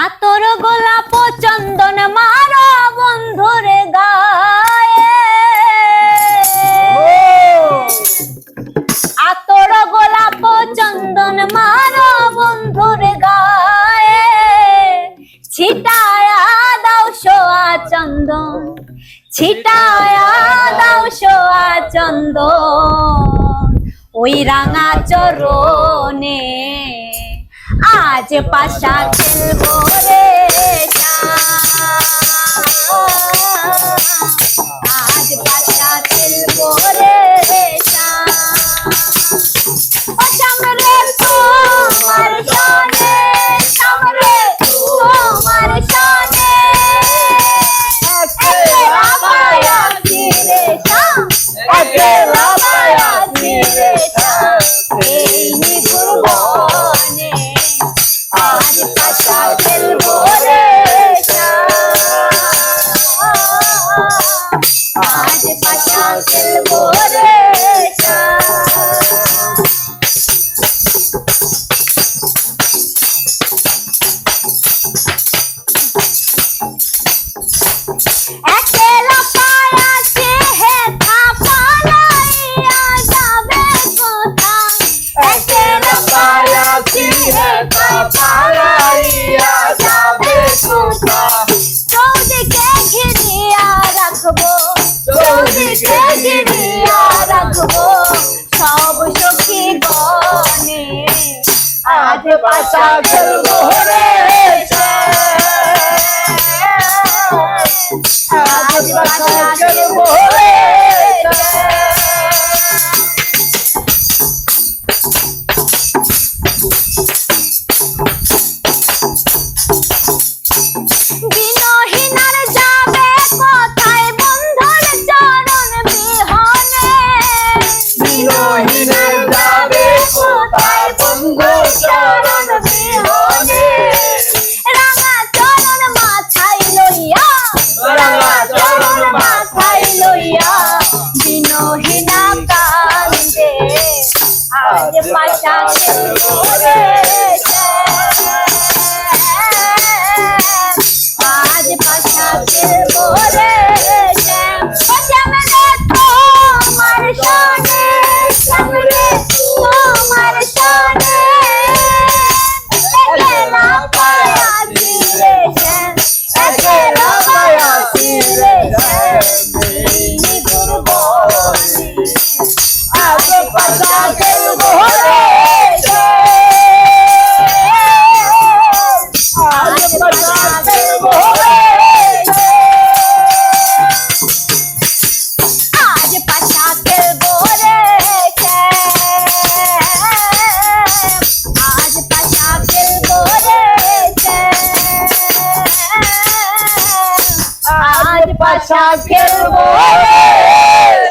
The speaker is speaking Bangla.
আতর গোলাপ চন্দন মারো বন্ধুরে গায়ে, আতর গোলাপ চন্দন মারো বন্ধুরে গায়ে, ছিটায়া দাও সোয়া চন্দন, ছিটায়া দাও সোয়া চন্দন, ওই রাঙা চরণে আজ পাশা খেলবো রে আজ পাশা খেলবো রে সামরে তোমার সনে, সামরে তোমার সনে একলা পায়া রে একলা পায়া রে এই নিগুর বনে আজ পাশা খেলবো রে আজ পাশা খেলবো রে একলা পায়াছে হেথা পালাইয়া যাবে কোথায়, একলা পায়াছে হেথা পালাইয়া যাবে কোথায়, চৌদিকে ঘিরিয়া রাখবো, চৌদিকে ঘিরিয়া রাখবো সব সখী গণে আজ পাশা খেলবো রে আজ পাশা খেলবো রে বিনহীনার যাবে কোথায় বন্ধুর চরণ বিহনে, বিনহীনার যাবে কোথায় বন্ধুর চরণ বিহনে, রাঙা চরণ মাথায় লইয়া, রাঙা চরণ মাথায় লইয়া বিনহীনা কান্দে আজ পাশা খেলবো রে আজ পাশা খেলবো রে সামনে তোমার সনে, সামনে তোমার সনে একলা পায়াছি রে একলা পায়াছি রে নিগুর বনে আজ পাশা খেলবো রে আজ পাশা খেলবো রে আজ পাশা খেলবো রে আজ পাশা খেলবো রে আজ পাশা খেলবো রে।